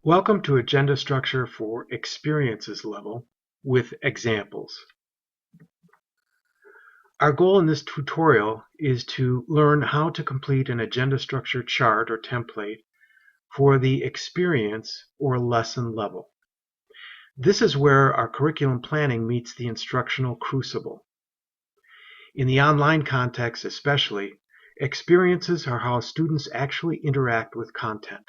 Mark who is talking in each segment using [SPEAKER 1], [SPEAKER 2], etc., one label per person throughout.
[SPEAKER 1] Welcome to Agenda Structure for Experiences level with examples. Our goal in this tutorial is to learn how to complete an agenda structure chart or template for the experience or lesson level. This is where our curriculum planning meets the instructional crucible. In the online context especially, experiences are how students actually interact with content.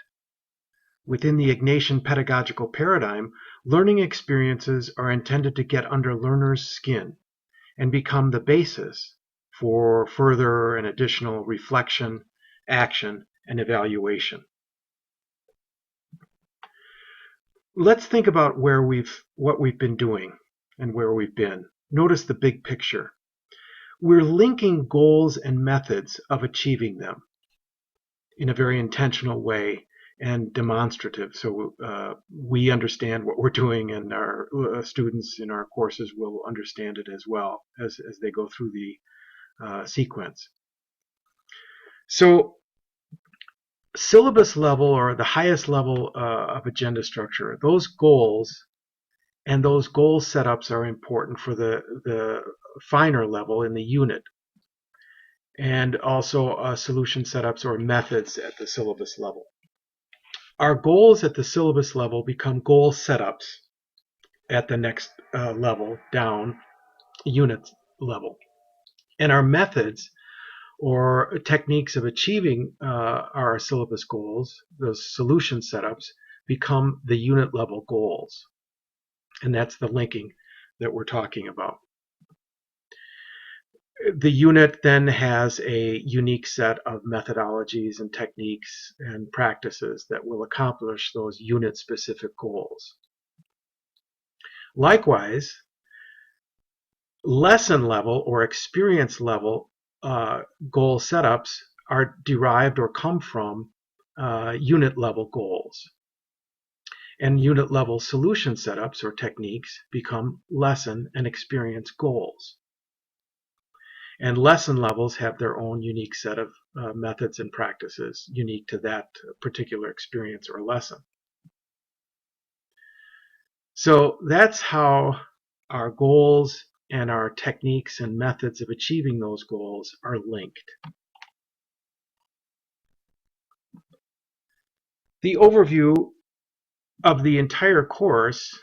[SPEAKER 1] Within the Ignatian pedagogical paradigm, learning experiences are intended to get under learners' skin and become the basis for further and additional reflection, action, and evaluation. Let's think about what we've been doing and where we've been. Notice the big picture. We're linking goals and methods of achieving them in a very intentional way and demonstrative, so we understand what we're doing, and our students in our courses will understand it as well as they go through the sequence. So syllabus level, or the highest level of agenda structure, those goals and those goal setups are important for the finer level in the unit, and also solution setups or methods at the syllabus level. Our goals at the syllabus level become goal setups at the next level down, unit level. And our methods or techniques of achieving our syllabus goals, those solution setups, become the unit level goals. And that's the linking that we're talking about. The unit then has a unique set of methodologies and techniques and practices that will accomplish those unit-specific goals. Likewise, lesson level or experience level goal setups are derived or come from unit level goals. And unit level solution setups or techniques become lesson and experience goals. And lesson levels have their own unique set of methods and practices unique to that particular experience or lesson. So that's how our goals and our techniques and methods of achieving those goals are linked. The overview of the entire course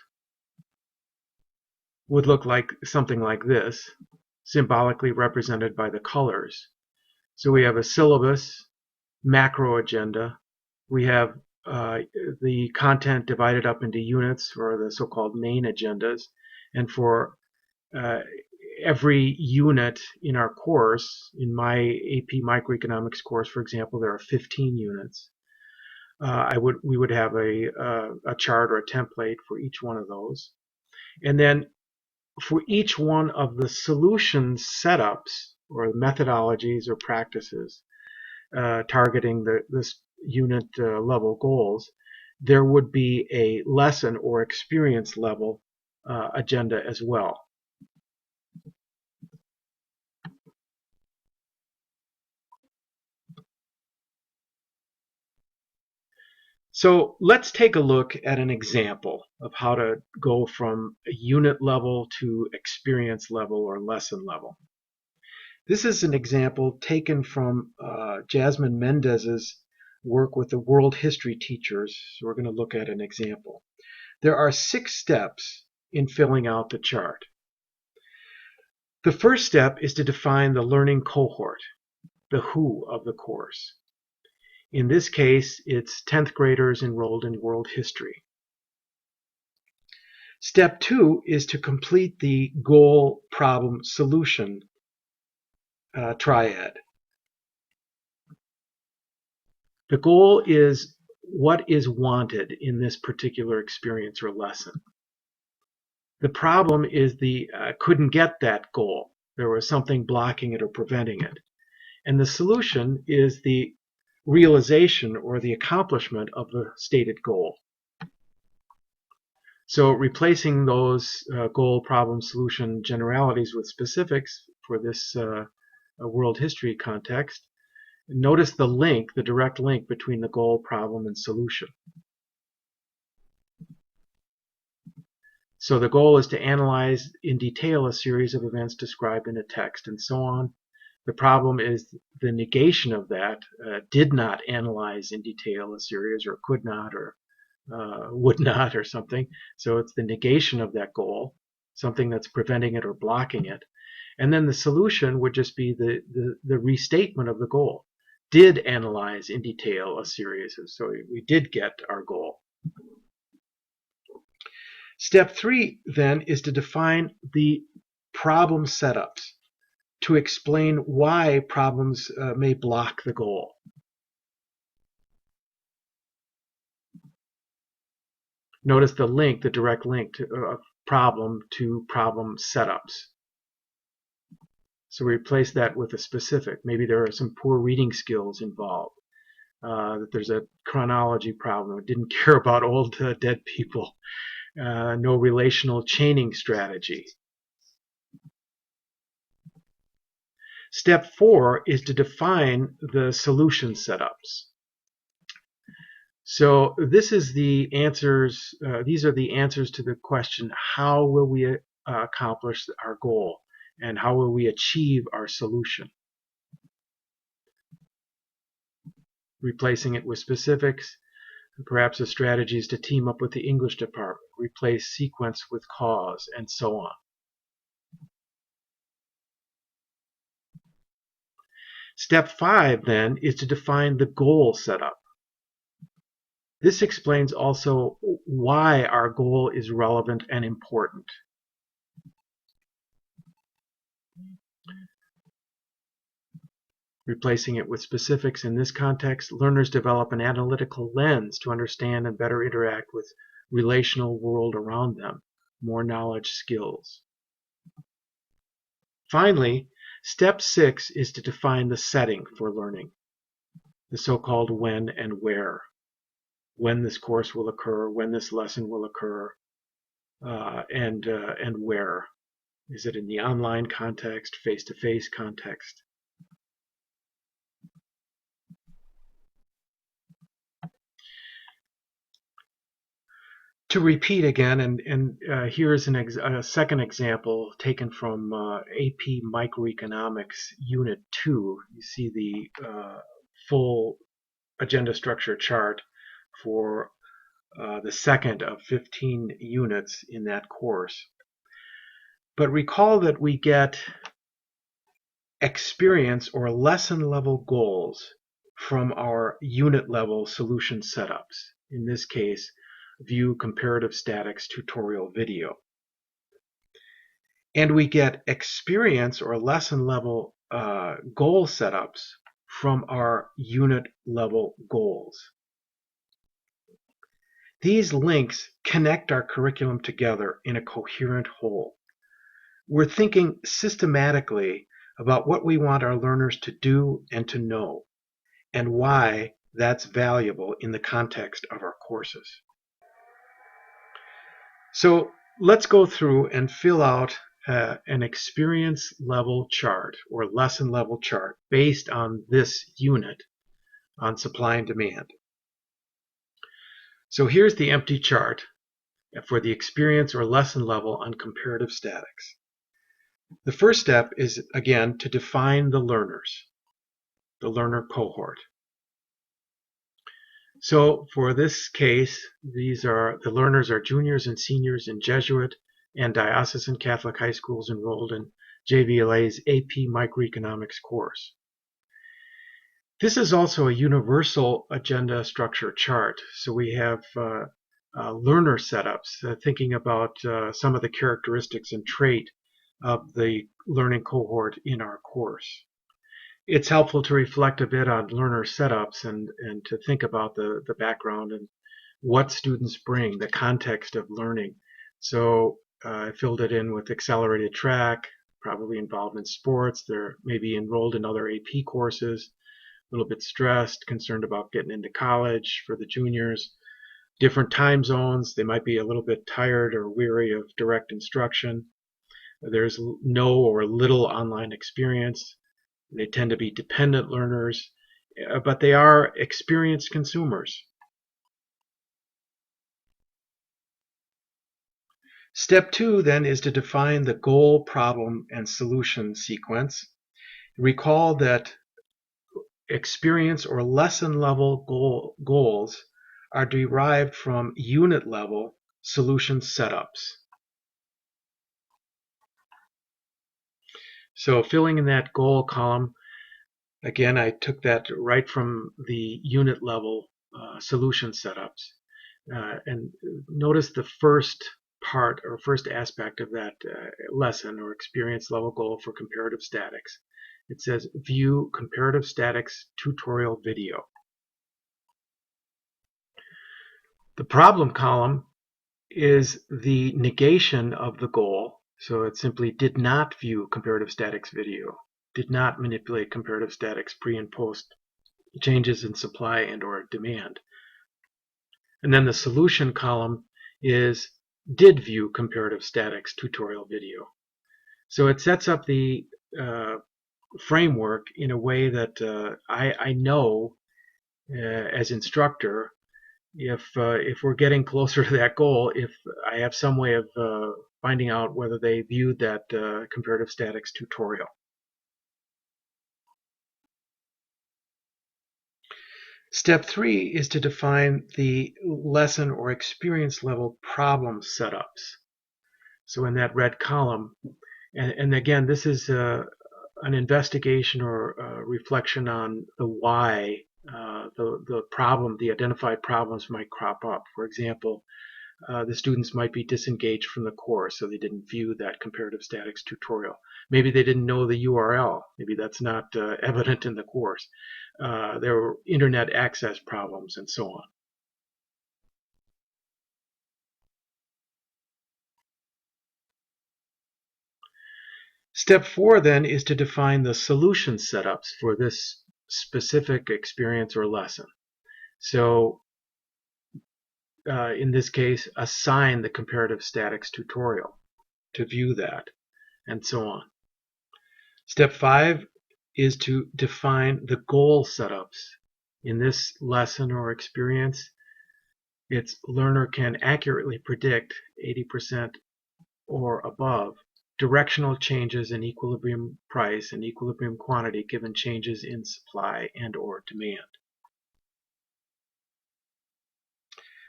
[SPEAKER 1] would look like something like this, symbolically represented by the colors. So we have a syllabus, macro agenda. We have the content divided up into units, or the so-called main agendas. And for every unit in our course, in my AP Microeconomics course, for example, there are 15 units. We would have a chart or a template for each one of those. And then for each one of the solution setups or methodologies or practices targeting this unit level goals, there would be a lesson or experience level agenda as well. So let's take a look at an example of how to go from a unit level to experience level or lesson level. This is an example taken from Jasmine Mendez's work with the world history teachers. So we're going to look at an example. There are 6 steps in filling out the chart. The first step is to define the learning cohort, the who of the course. In this case, it's 10th graders enrolled in world history. Step 2 is to complete the goal, problem, solution triad. The goal is what is wanted in this particular experience or lesson. The problem is the couldn't get that goal. There was something blocking it or preventing it. And the solution is the realization or the accomplishment of the stated goal. So replacing those goal, problem, solution generalities with specifics for this world history context, notice the link, the direct link between the goal, problem, and solution. So the goal is to analyze in detail a series of events described in a text and so on. The problem is the negation of that, did not analyze in detail a series, or could not, or would not, or something. So it's the negation of that goal, something that's preventing it or blocking it. And then the solution would just be the restatement of the goal. Did analyze in detail a series, so we did get our goal. Step 3 then is to define the problem setups, to explain why problems may block the goal. Notice the link, the direct link to problem to problem setups. So we replace that with a specific. Maybe there are some poor reading skills involved. That there's a chronology problem. Didn't care about old dead people. No relational chaining strategy. Step 4 is to define the solution setups. So this is the answers. These are the answers to the question: how will we accomplish our goal, and how will we achieve our solution? Replacing it with specifics. Perhaps a strategy is to team up with the English department, replace sequence with cause, and so on. Step 5 then is to define the goal setup. This explains also why our goal is relevant and important. Replacing it with specifics in this context, learners develop an analytical lens to understand and better interact with relational world around them, more knowledge skills. Finally, step 6 is to define the setting for learning, the so-called when and where. When this course will occur, when this lesson will occur, and where. Is it in the online context, face-to-face context? To repeat again, and here's a second example taken from AP Microeconomics Unit 2. You see the full agenda structure chart for the second of 15 units in that course. But recall that we get experience or lesson level goals from our unit level solution setups. In this case, view comparative statics tutorial video. And we get experience or lesson level goal setups from our unit level goals. These links connect our curriculum together in a coherent whole. We're thinking systematically about what we want our learners to do and to know, and why that's valuable in the context of our courses. So let's go through and fill out an experience level chart or lesson level chart based on this unit on supply and demand. So here's the empty chart for the experience or lesson level on comparative statics. The first step is, again, to define the learners, the learner cohort. So for this case, the learners are juniors and seniors in Jesuit and diocesan Catholic high schools enrolled in JVLA's AP Microeconomics course. This is also a universal agenda structure chart. So we have learner setups, thinking about some of the characteristics and trait of the learning cohort in our course. It's helpful to reflect a bit on learner setups and to think about the background and what students bring, the context of learning. So I filled it in with accelerated track, probably involved in sports. They're maybe enrolled in other AP courses, a little bit stressed, concerned about getting into college for the juniors. Different time zones. They might be a little bit tired or weary of direct instruction. There's no or little online experience. They tend to be dependent learners, but they are experienced consumers. Step 2 then is to define the goal, problem, and solution sequence. Recall that experience or lesson level goals are derived from unit level solution setups. So filling in that goal column, again, I took that right from the unit level solution setups. And notice the first part or first aspect of that lesson or experience level goal for comparative statics. It says view comparative statics tutorial video. The problem column is the negation of the goal. So it simply did not view comparative statics video, did not manipulate comparative statics pre and post changes in supply and or demand. And then the solution column is did view comparative statics tutorial video. So it sets up the framework in a way that I know as instructor if we're getting closer to that goal, if I have some way of finding out whether they viewed that comparative statics tutorial. Step 3 is to define the lesson or experience level problem setups. So in that red column, and again, this is an investigation or reflection on the why the problem, the identified problems might crop up. For example, the students might be disengaged from the course, so they didn't view that comparative statics tutorial. Maybe they didn't know the URL. Maybe that's not evident in the course. There were internet access problems and so on. Step 4 then is to define the solution setups for this specific experience or lesson. So in this case, assign the comparative statics tutorial to view that, and so on. Step 5 is to define the goal setups. In this lesson or experience, its learner can accurately predict 80% or above directional changes in equilibrium price and equilibrium quantity given changes in supply and or demand.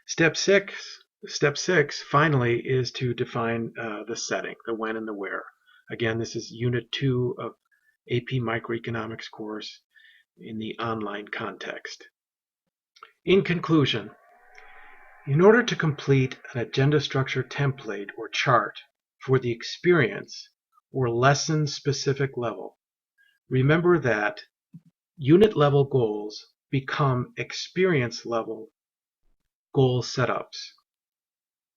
[SPEAKER 1] Step 6 finally is to define the setting, the when and the where. Again, this is Unit 2 of AP Microeconomics course in the online context. In conclusion, in order to complete an agenda structure template or chart for the experience or lesson specific level, remember that unit level goals become experience level goal setups,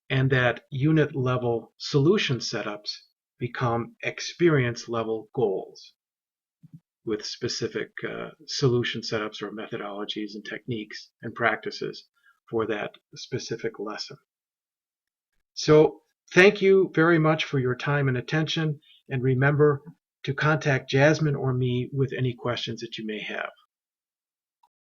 [SPEAKER 1] and that unit level solution setups become experience level goals with specific solution setups or methodologies and techniques and practices for that specific lesson. So thank you very much for your time and attention, and remember to contact Jasmine or me with any questions that you may have.